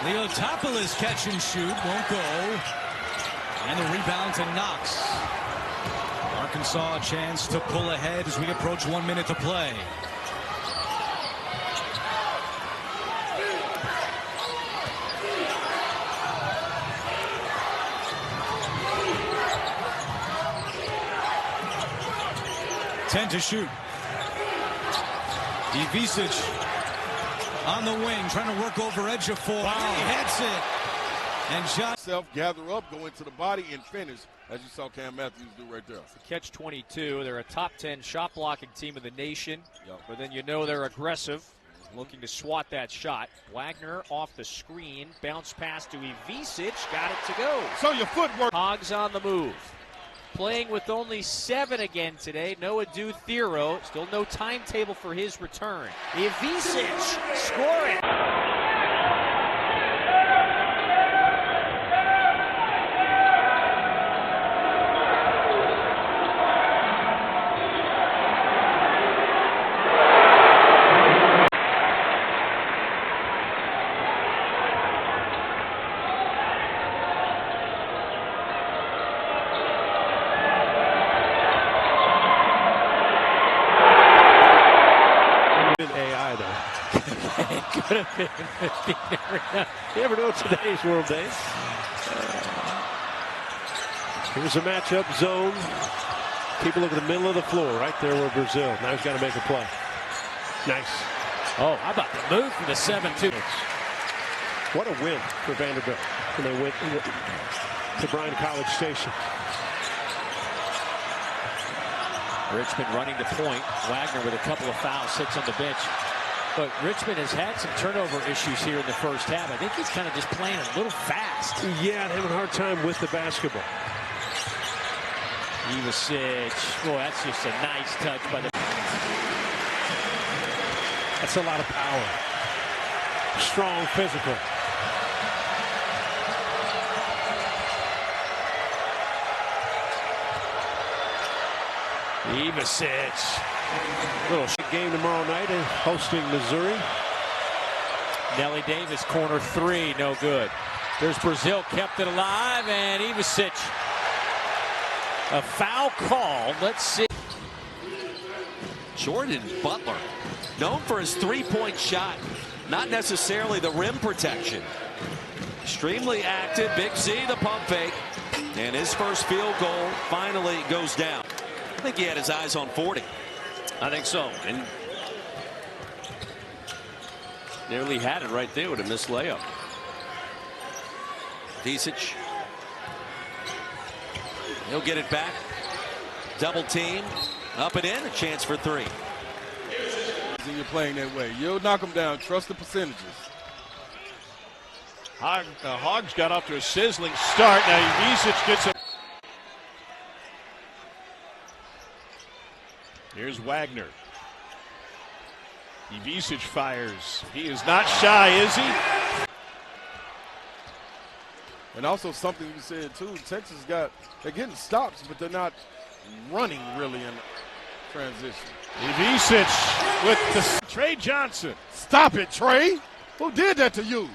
Leotopoulos catch and shoot, won't go. And the rebound to Knox. Arkansas a chance to pull ahead as we approach 1 minute to play. Ten to shoot. Ivisic on the wing, trying to work over edge of four. Wow. He hits it. And shot. Gather up, go into the body, and finish, as you saw Cam Matthews do right there. It's a catch-22. They're a top 10 shot blocking team in the nation, but then you know they're aggressive, looking to swat that shot. Wagner off the screen, bounce pass to Ivisic, got it to go. So your footwork. Hogs on the move. Playing with only 7 again today. Noah Thero. Still no timetable for his return. Ivisic scoring. AI though. Could have been. You never know today's world days. Here's a matchup zone. Keep a look at the middle of the floor, right there where Brazil. Now he's got to make a play. Nice. Oh, how about the move for the 7-2? What a win for Vanderbilt when they went to Bryan College Station. Richmond running to point. Wagner with a couple of fouls, sits on the bench. But Richmond has had some turnover issues here in the first half. I think he's kind of just playing a little fast. Yeah, having a hard time with the basketball. Ivisic. Boy, that's just a nice touch by the... That's a lot of power. Strong physical. Ivisic. Little game tomorrow night hosting Missouri. Nelly Davis, corner 3, no good. There's Brazil, kept it alive, and Ivisic. A foul call. Let's see. Jordan Butler, known for his three-point shot, not necessarily the rim protection. Extremely active. Big Z, the pump fake, and his first field goal finally goes down. I think he had his eyes on 40. I think so, and nearly had it right there with a missed layup. Ivisic. He'll get it back. Double team. Up and in. A chance for 3. You're playing that way. You'll knock them down. Trust the percentages. Hogs got off to a sizzling start. Now Ivisic gets a... Here's Wagner. Ivisic fires. He is not shy, is he? And also something you said too, Texas they're getting stops, but they're not running really in transition. Ivisic with the Trey Johnson. Stop it, Trey. Who did that to you?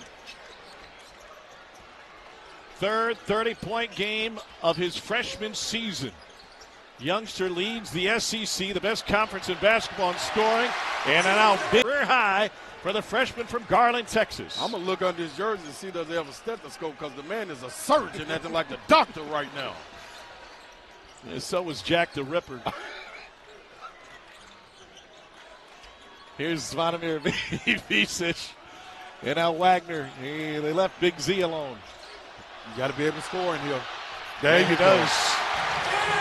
Third 30-point game of his freshman season. Youngster leads the SEC, the best conference in basketball in scoring, and now big career high for the freshman from Garland, Texas. I'm going to look under his jersey and see does he have a stethoscope, because the man is a surgeon acting like the doctor right now. And so was Jack the Ripper. Here's Zvonimir Ivisic. And now Wagner. They left Big Z alone. You got to be able to score in here. There he does.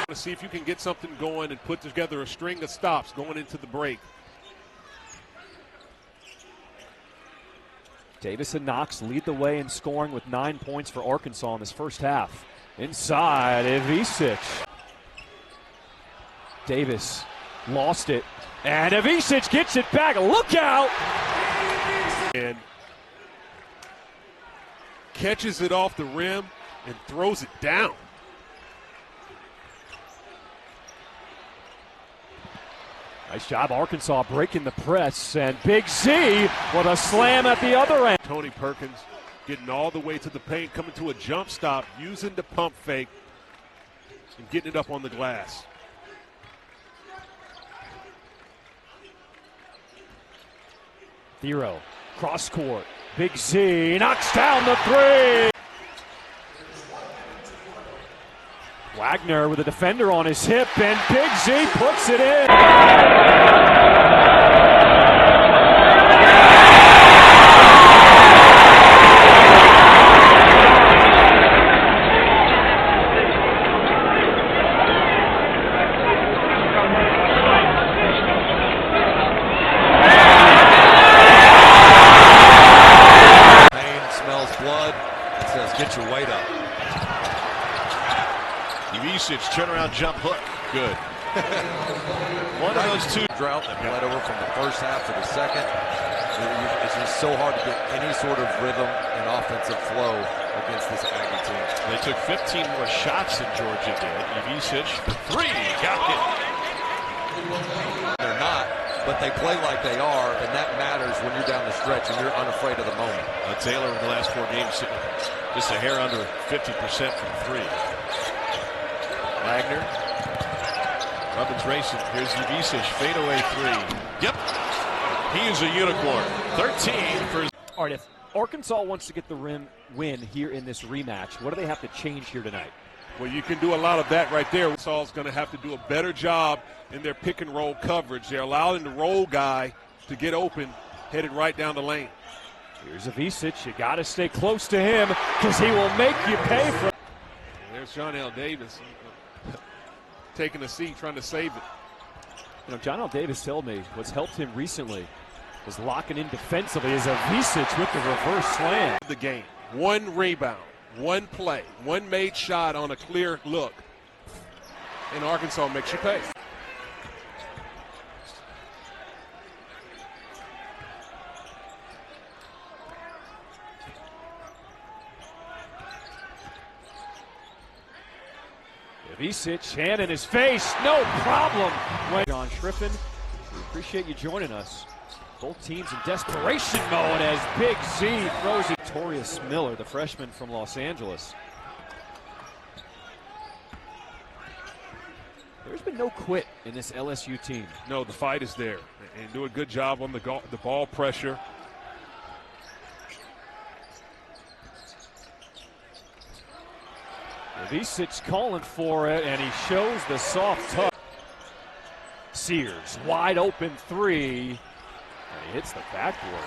To see if you can get something going and put together a string of stops going into the break. Davis and Knox lead the way in scoring with 9 points for Arkansas in this first half. Inside, Ivisic. Davis lost it, and Ivisic gets it back. Look out! And catches it off the rim and throws it down. Nice job, Arkansas breaking the press, and Big Z with a slam at the other end. Tony Perkins getting all the way to the paint, coming to a jump stop, using the pump fake, and getting it up on the glass. Thero, cross court. Big Z knocks down the three. Wagner with a defender on his hip, and Big Z puts it in. Get your weight up. Ivisic turnaround jump hook. Good. One of those two. Drought that bled over from the first half to the second. It's just so hard to get any sort of rhythm and offensive flow against this Aggie team. They took 15 more shots than Georgia did. Ivisic, three, got it. They're not, but they play like they are, and that matters when you're down the stretch and you're unafraid of the moment. Taylor in the last 4 games just a hair under 50% from 3. Wagner. Robbins racing. Here's Ivisic. Fadeaway 3. Yep. He is a unicorn. 13 for. All right, if Arkansas wants to get the rim win here in this rematch, what do they have to change here tonight? Well, you can do a lot of that right there. Arkansas is going to have to do a better job in their pick and roll coverage. They're allowing the roll guy to get open, headed right down the lane. Here's Ivisic. You got to stay close to him because he will make you pay for it. There's John L. Davis taking a seat, trying to save it. You know, John L. Davis told me what's helped him recently is locking in defensively is Ivisic with the reverse slam. The game. 1 rebound, 1 play, 1 made shot on a clear look. And Arkansas makes you pay. Ivisic, hand in his face, no problem. John Schriffen, we appreciate you joining us. Both teams in desperation mode as Big Z throws it. Torius Miller, the freshman from Los Angeles. There's been no quit in this LSU team. No, the fight is there. And do a good job on the ball pressure. Ivisic calling for it, and he shows the soft touch. Sears, wide open 3, and he hits the backboard.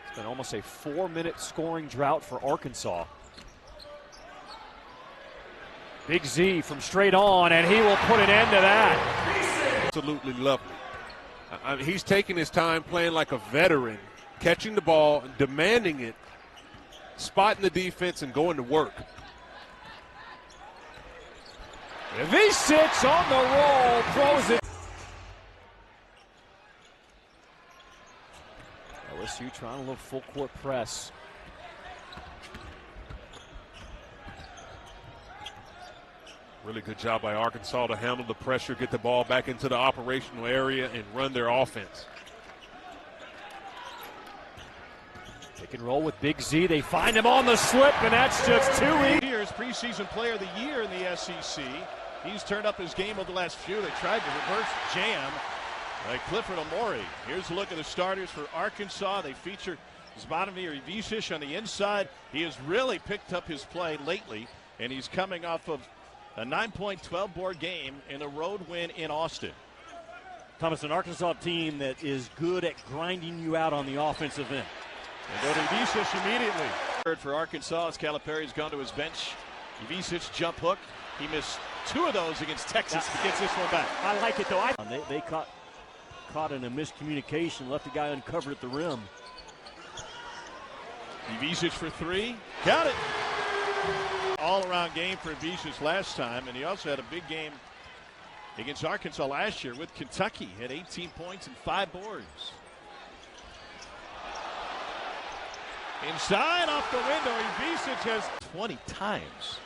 It's been almost a 4-minute scoring drought for Arkansas. Big Z from straight on, and he will put an end to that. Absolutely lovely. He's taking his time playing like a veteran, catching the ball, demanding it, spotting the defense, and going to work. Ivisic on the roll, throws it. LSU trying a little full court press. Really good job by Arkansas to handle the pressure, get the ball back into the operational area, and run their offense. Pick and roll with Big Z. They find him on the slip, and that's just too easy. Years preseason player of the year in the SEC. He's turned up his game over the last few. They tried to reverse jam by Clifford Amore. Here's a look at the starters for Arkansas. They feature Zvonimir Ivisic on the inside. He has really picked up his play lately, and he's coming off of a 9-point 12-board game in a road win in Austin. Thomas, an Arkansas team that is good at grinding you out on the offensive end. And go to Ivisic immediately. Third for Arkansas as Calipari's gone to his bench. Ivisic jump hook. He missed 2 of those against Texas. He gets this one back. I like it, though. They caught in a miscommunication, left the guy uncovered at the rim. Ivisic for 3. Got it. All-around game for Ivisic last time, and he also had a big game against Arkansas last year with Kentucky. Had 18 points and 5 boards. Inside, off the window, Ivisic has 20 times.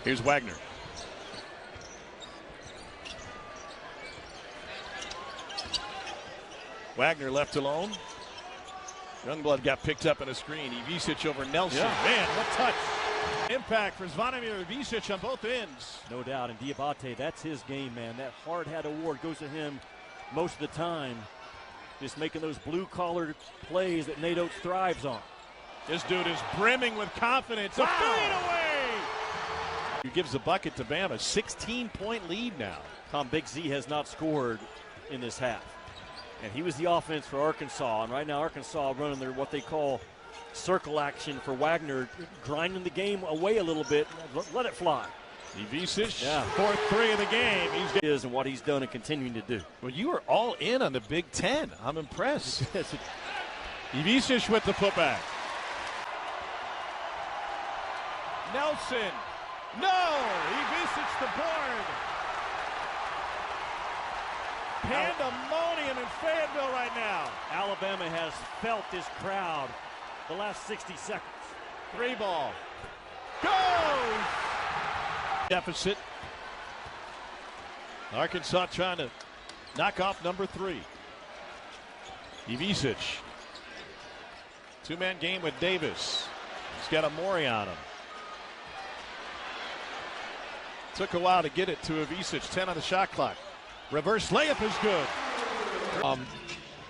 Here's Wagner. Wagner left alone. Youngblood got picked up on a screen. Ivisic over Nelson. Yeah. Man, what touch. Impact for Zvonimir Ivisic on both ends. No doubt. And Diabate, that's his game, man. That hard hat award goes to him most of the time. Just making those blue-collar plays that Nate Oates thrives on. This dude is brimming with confidence. A fade away. He gives the bucket to Bama. 16-point lead now. Tom, Big Z has not scored in this half. And he was the offense for Arkansas. And right now Arkansas running their what they call circle action for Wagner, grinding the game away a little bit. Let it fly. Ivisic, fourth three of the game. Is and what he's done and continuing to do. Well, you are all in on the Big Ten. I'm impressed. Ivisic with the putback. Nelson. No! Ivisic the board. Pandemonium in Fayetteville right now. Alabama has felt this crowd the last 60 seconds. 3 ball. Goes! Deficit. Arkansas trying to knock off number 3. Ivisic. 2-man game with Davis. He's got a Maury on him. Took a while to get it to Ivisic. 10 on the shot clock. Reverse layup is good.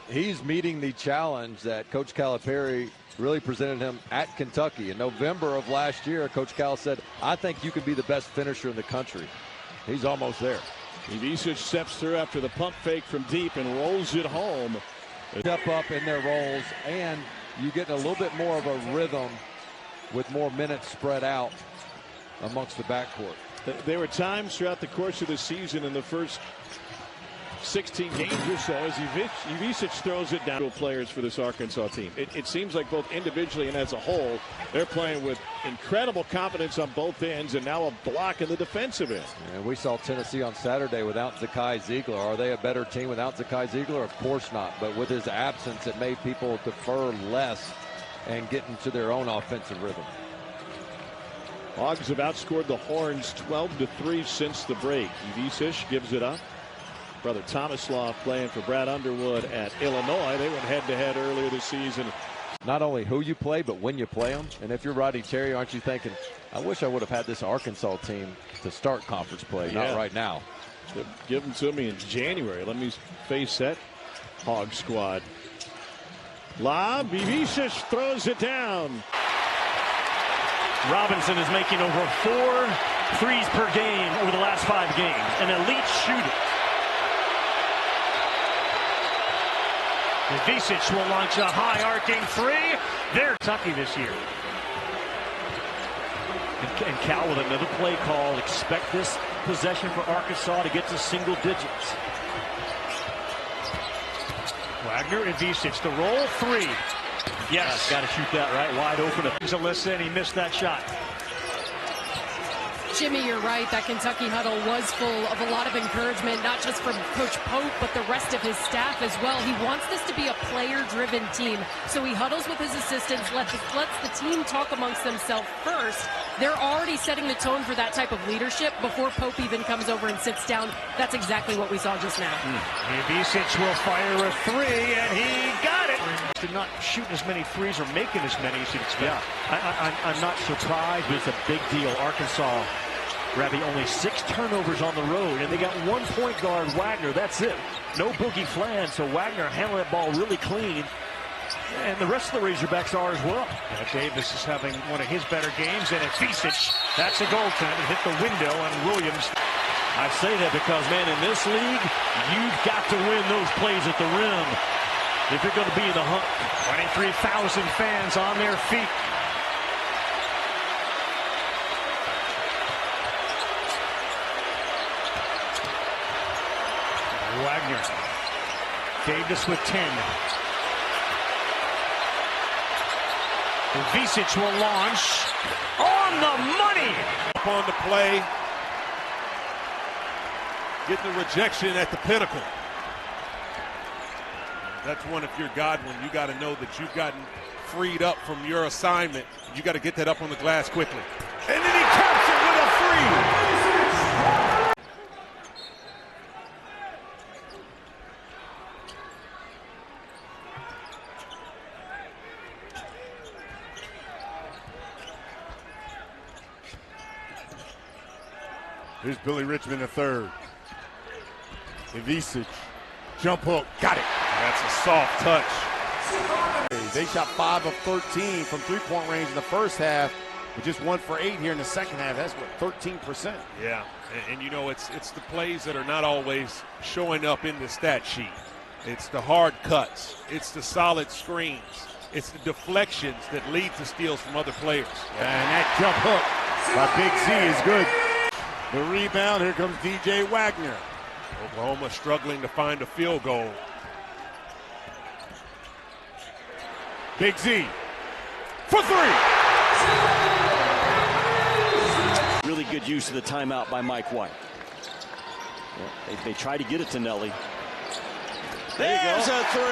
He's meeting the challenge that Coach Calipari really presented him at Kentucky. In November of last year, Coach Cal said, I think you could be the best finisher in the country. He's almost there. Ivisic steps through after the pump fake from deep and rolls it home. Step up in their roles, and you get a little bit more of a rhythm with more minutes spread out amongst the backcourt. There were times throughout the course of the season in the first 16 games or so as Ivisic throws it down to players for this Arkansas team. It seems like both individually and as a whole, they're playing with incredible confidence on both ends and now a block in the defensive end. And we saw Tennessee on Saturday without Zakai Ziegler. Are they a better team without Zakai Ziegler? Of course not. But with his absence, it made people defer less and get into their own offensive rhythm. Hogs have outscored the Horns 12-3 since the break. Ivisic gives it up. Brother Tomislav playing for Brad Underwood at Illinois. They went head-to-head earlier this season. Not only who you play, but when you play them. And if you're Rodney Terry, aren't you thinking, I wish I would have had this Arkansas team to start conference play, not right now. Give them to me in January. Let me face that Hog squad. Lob, Ivisic throws it down. Robinson is making over 4 threes per game over the last 5 games. An elite shooter. Ivisic will launch a high arcing 3. They're Kentucky this year. And Cal with another play call. Expect this possession for Arkansas to get to single digits. Wagner, Ivisic, the roll 3. Yes. Got to shoot that right wide open. Alyssa, and he missed that shot. Jimmy, you're right. That Kentucky huddle was full of a lot of encouragement, not just from Coach Pope, but the rest of his staff as well. He wants this to be a player-driven team. So he huddles with his assistants, lets the team talk amongst themselves first. They're already setting the tone for that type of leadership before Pope even comes over and sits down. That's exactly what we saw just now. Ivisic will fire a 3, and he got it. They're not shooting as many threes or making as many as you'd expect. Yeah, I'm not surprised, but it's a big deal. Arkansas grabbing only 6 turnovers on the road, and they got 1 point guard, Wagner. That's it. No Boogie Flan, so Wagner handling that ball really clean. And the rest of the Razorbacks are as well. Davis is having one of his better games, and Ivisic, that's a goaltender, hit the window on Williams. I say that because, man, in this league, you've got to win those plays at the rim if you're going to be in the hunt. 23,000 fans on their feet. Wagner. Davis with 10. Ivisic will launch on the money. Up on the play. Getting the rejection at the pinnacle. That's one, if you're Godwin, you got to know that you've gotten freed up from your assignment. You got to get that up on the glass quickly. And then he caps it with a 3. Here's Billy Richmond, the third. Ivisic, jump hook, got it. That's a soft touch. They shot 5 of 13 from three-point range in the first half, but just 1 for 8 here in the second half. That's what, 13%. Yeah, and you know, it's the plays that are not always showing up in the stat sheet. It's the hard cuts. It's the solid screens. It's the deflections that lead to steals from other players. And that jump hook by Big Z is good. The rebound, here comes DJ Wagner. Oklahoma struggling to find a field goal. Big Z for 3. Really good use of the timeout by Mike White. Yeah, they try to get it to Nelly. There's a 3.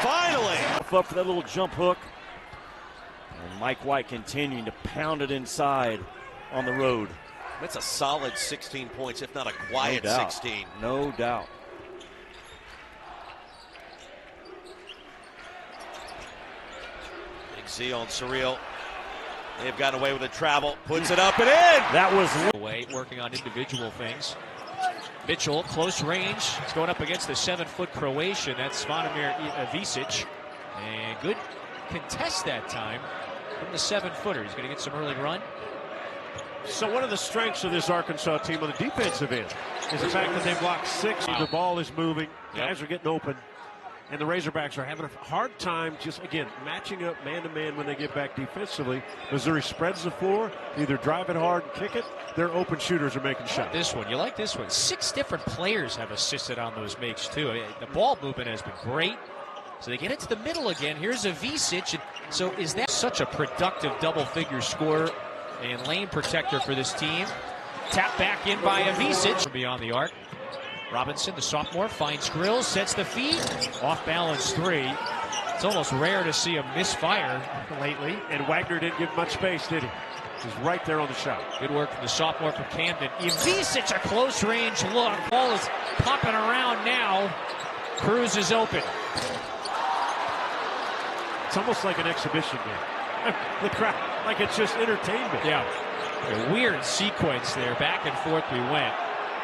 Finally. Up for that little jump hook. And Mike White continuing to pound it inside on the road. That's a solid 16 points, if not a quiet 16. No doubt. Big Z on Surreal. They've gotten away with a travel. Puts it up and in. That was away, working on individual things. Mitchell, close range. He's going up against the 7-foot Croatian. That's Zvonimir Ivisic. And good contest that time from the 7-footer. He's going to get some early run. So one of the strengths of this Arkansas team on the defensive end is the fact that they blocked 6. The ball is moving. Guys are getting open. And the Razorbacks are having a hard time just, again, matching up man-to-man when they get back defensively. Missouri spreads the floor, either drive it hard and kick it. Their open shooters are making shots. This one, you like this one. 6 different players have assisted on those makes, too. The ball movement has been great. So they get it to the middle again. Here's Ivisic. So is that such a productive double-figure scorer and lane protector for this team? Tap back in by Ivisic. Beyond the arc. Robinson, the sophomore, finds Grills, sets the feed. Off balance 3. It's almost rare to see a misfire lately. And Wagner didn't give much space, did he? He's right there on the shot. Good work from the sophomore from Camden. Ivisic, a close range look. Ball is popping around now. Cruz is open. It's almost like an exhibition game. The crowd, like it's just entertainment. Yeah. A weird sequence there. Back and forth we went.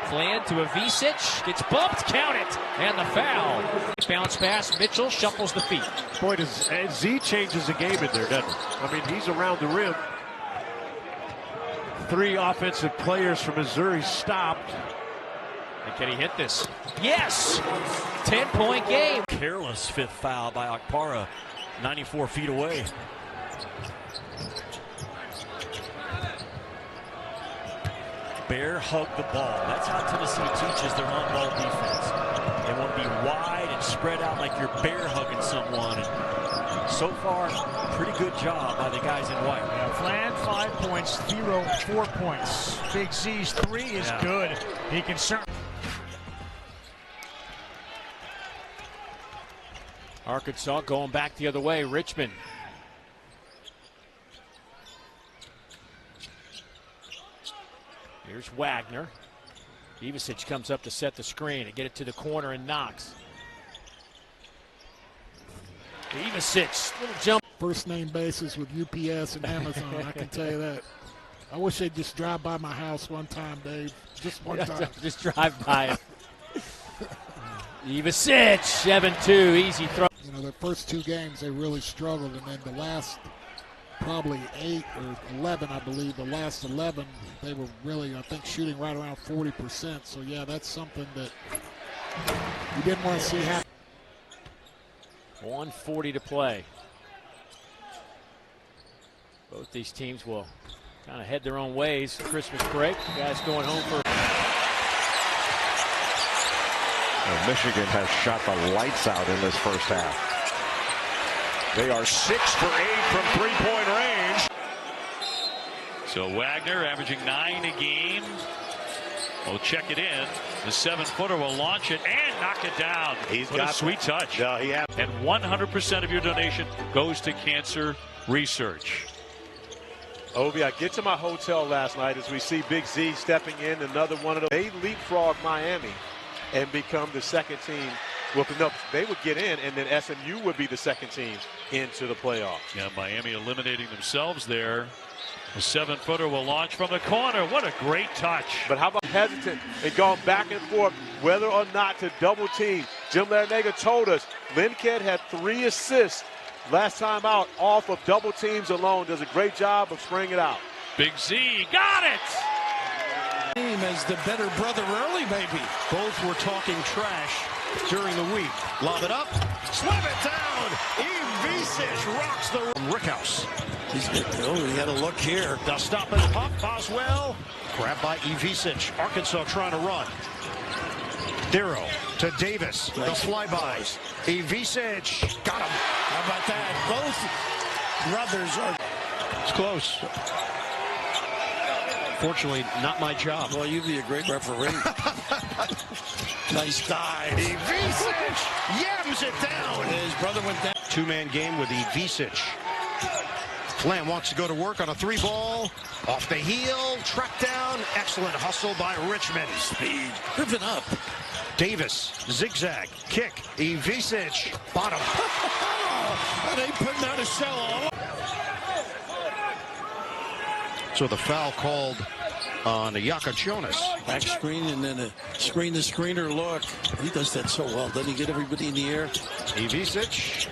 Flan to Ivisic. Gets bumped. Count it. And the foul. Bounce pass. Mitchell shuffles the feet. Boy, does Z changes the game in there, doesn't he? I mean, he's around the rim. 3 offensive players from Missouri stopped. And can he hit this? Yes! 10-point game. Careless 5th foul by Okpara, 94 feet away. Bear hug the ball. That's how Tennessee teaches their on-ball defense. They want to be wide and spread out like you're bear hugging someone. And so far, pretty good job by the guys in white. Yeah, Flan 5 points, Thero 4 points. Big Z's 3 is good. He can certainly. Arkansas going back the other way. Richmond. Here's Wagner. Ivisic comes up to set the screen and get it to the corner and knocks. Ivisic, little jump. First name basis with UPS and Amazon, I can tell you that. I wish they'd just drive by my house one time, Dave. Just one time. Just drive by it. Ivisic, 7-2, easy throw. You know, the first 2 games they really struggled, and then the last probably 8 or 11, I believe, the last 11, they were really, I think, shooting right around 40%. So, yeah, that's something that you didn't want to see happen. 1:40 to play. Both these teams will kind of head their own ways. Christmas break. Guys going home for. Well, Michigan has shot the lights out in this first half. They are 6 for 8 from three-point range. So Wagner averaging 9 a game. Will check it in. The 7-footer will launch it and knock it down. He's got a sweet touch. No, he has. And 100% of your donation goes to cancer research. Obi, I get to my hotel last night as we see Big Z stepping in, another one of those. They leapfrog Miami and become the second team. Well, no, they would get in, and then SMU would be the second team into the playoffs. Yeah, Miami eliminating themselves there. A 7-footer will launch from the corner. What a great touch. But how about hesitant and going back and forth whether or not to double team? Jim Larinaga told us Linkhead had 3 assists last time out off of double teams alone. Does a great job of spraying it out. Big Z got it. Team as the better brother early, maybe. Both were talking trash during the week. Lob it up, slam it down. Ivisic rocks the Rickhouse. He's good. Oh, he had a look here. The stop and pump. Boswell grabbed by Ivisic. Arkansas trying to run. Darrow to Davis. The flybys. Ivisic got him. How about that? Both brothers are. It's close. Fortunately, not my job. Well, you'd be a great referee. Nice dive. Ivisic yams it down. His brother went down. Two-man game with Ivisic. Lamb wants to go to work on a 3-ball. Off the heel, tracked down. Excellent hustle by Richmond. Speed. Driven up. Davis, zigzag, kick. Ivisic, bottom. They putting out a shell. So the foul called on Yaka Jonas. Back screen and then a screen the screener look. He does that so well. Doesn't he get everybody in the air? Ivisic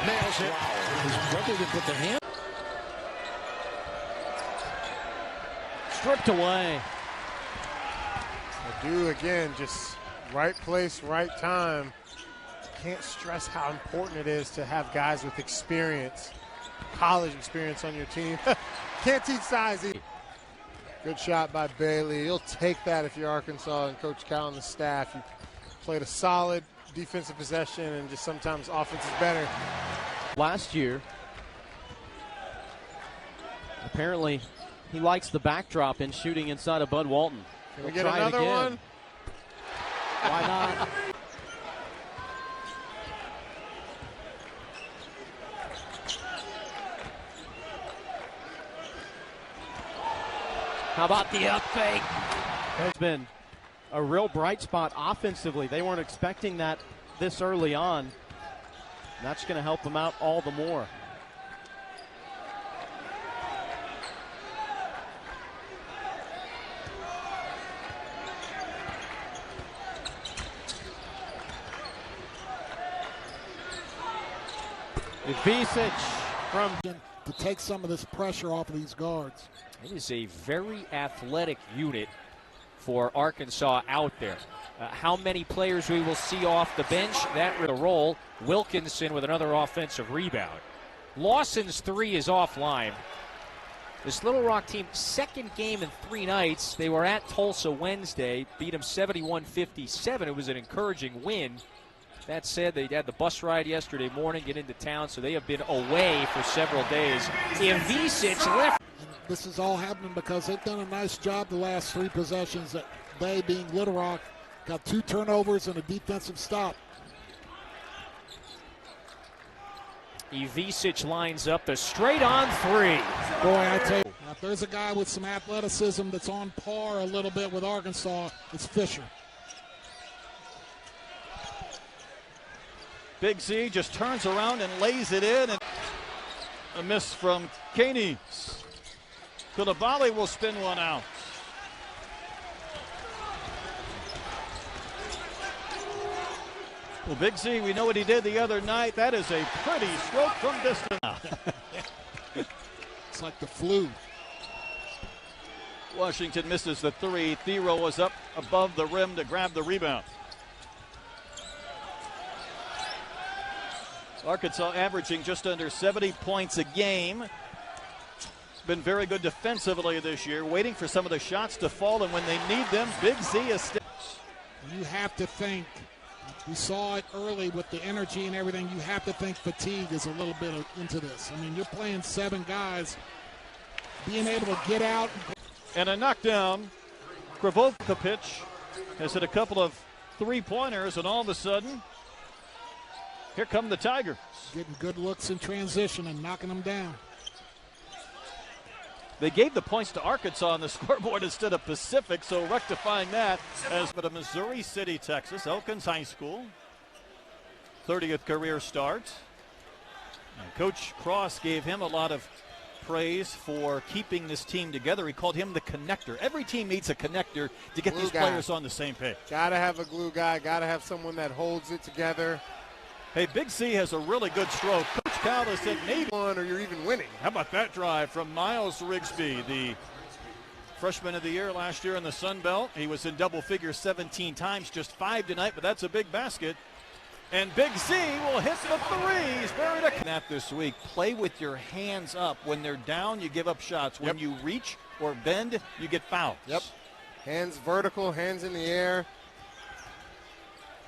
nails it. Wow. His brother did put the hand. Stripped away. Do again, just right place, right time. Can't stress how important it is to have guys with experience, college experience on your team. Can't teach size either. Good shot by Bailey. You'll take that if you're Arkansas and Coach Cal and the staff. You played a solid defensive possession, and just sometimes offense is better. Last year, apparently, he likes the backdrop and shooting inside of Bud Walton. Can we get another one? Why not? How about the up fake? It's been a real bright spot offensively. They weren't expecting that this early on. And that's going to help them out all the more. Ivisic from to take some of this pressure off of these guards. It is a very athletic unit for Arkansas out there. How many players we will see off the bench, that will roll. Wilkinson with another offensive rebound. Lawson's 3 is offline. This Little Rock team, second game in 3 nights. They were at Tulsa Wednesday, beat them 71-57. It was an encouraging win. That said, they had the bus ride yesterday morning, get into town, so they have been away for several days. Ivisic left. This is all happening because they've done a nice job the last 3 possessions. That they, being Little Rock, got 2 turnovers and a defensive stop. Ivisic lines up a straight-on 3. Boy, I tell you, if there's a guy with some athleticism that's on par a little bit with Arkansas, it's Fisher. Big Z just turns around and lays it in. And a miss from Caney. Coulibaly will spin one out. Well, Big Z, we know what he did the other night. That is a pretty stroke from distance. It's like the flu. Washington misses the 3. Thero was up above the rim to grab the rebound. Arkansas averaging just under 70 points a game. Been very good defensively this year, waiting for some of the shots to fall, and when they need them, Big Z is. You have to think, we saw it early with the energy and everything, you have to think fatigue is a little bit into this. I mean, you're playing 7 guys, being able to get out. And a knockdown. Kravokapic has hit a couple of 3-pointers, and all of a sudden, here come the Tigers. Getting good looks in transition and knocking them down. They gave the points to Arkansas on the scoreboard instead of Pacific, so rectifying that. As but a Missouri City, Texas, Elkins High School, 30th career start. And Coach Cross gave him a lot of praise for keeping this team together. He called him the connector. Every team needs a connector to get these players on the same page. Got to have a glue guy, got to have someone that holds it together. Hey, Big C has a really good stroke. Coach Callis said maybe one or you're even winning. How about that drive from Miles Rigsby, the freshman of the year last year in the Sun Belt. He was in double figures 17 times, just 5 tonight, but that's a big basket. And Big Z will hit the threes. Buried a that this week. Play with your hands up. When they're down, you give up shots. When you reach or bend, you get fouls. Yep. Hands vertical, hands in the air.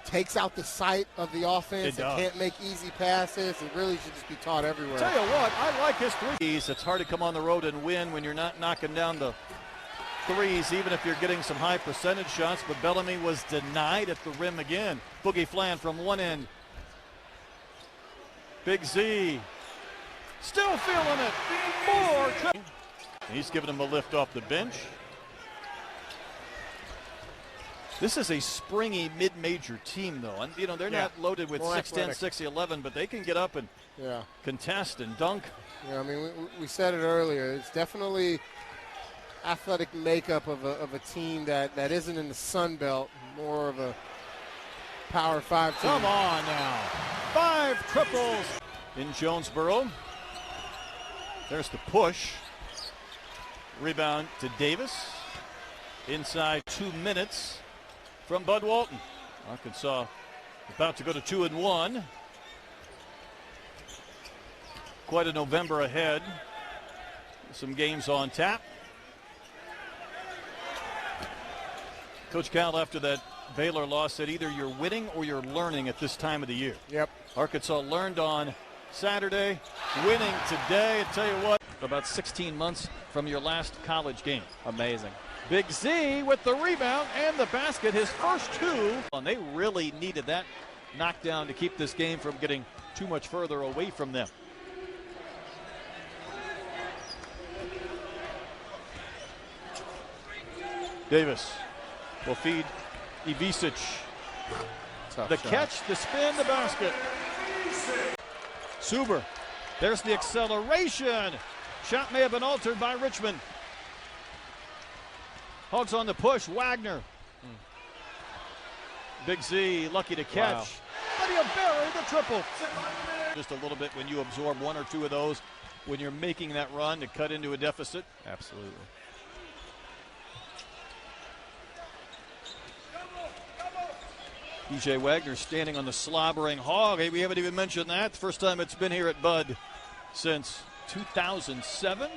Takes out the sight of the offense. It can't make easy passes. It really should just be taught everywhere. Tell you what, I like his threes. It's hard to come on the road and win when you're not knocking down the threes, even if you're getting some high percentage shots. But Bellamy was denied at the rim again. Boogie Flan from one end. Big Z still feeling it. More. He's giving him a lift off the bench. This is a springy mid-major team, though. And, you know, they're not loaded with 6'10", 6'11", but they can get up and contest and dunk. Yeah, I mean, we said it earlier. It's definitely athletic makeup of a team that isn't in the Sun Belt, more of a Power 5 team. Come on now. 5 triples in Jonesboro. There's the push. Rebound to Davis. Inside 2 minutes from Bud Walton. Arkansas about to go to 2-1. Quite a November ahead. Some games on tap. Coach Cal, after that Baylor loss, said either you're winning or you're learning at this time of the year. Yep. Arkansas learned on Saturday, winning today. I tell you what, about 16 months from your last college game. Amazing. Big Z with the rebound and the basket, his first 2. And they really needed that knockdown to keep this game from getting too much further away from them. Davis will feed Ivisic. The catch, the spin, the basket. Suber. There's the acceleration. Shot may have been altered by Richmond. Hogs on the push. Wagner. Big Z lucky to catch. Wow. But he'll bury the triple. Just a little bit when you absorb 1 or 2 of those when you're making that run to cut into a deficit. Absolutely. PJ Wagner standing on the slobbering hog. Hey, we haven't even mentioned that. The first time it's been here at Bud since 2007.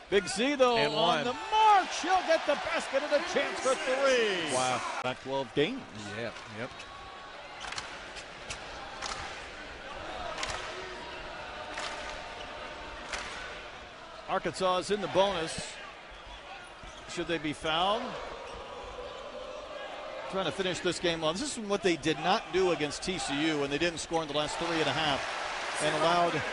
Big Z, though, on the march. He'll get the basket and a chance for 3. Wow. Pac-12 games. Yep. Arkansas is in the bonus. Should they be fouled? Trying to finish this game off. This is what they did not do against TCU when they didn't score in the last 3.5 and allowed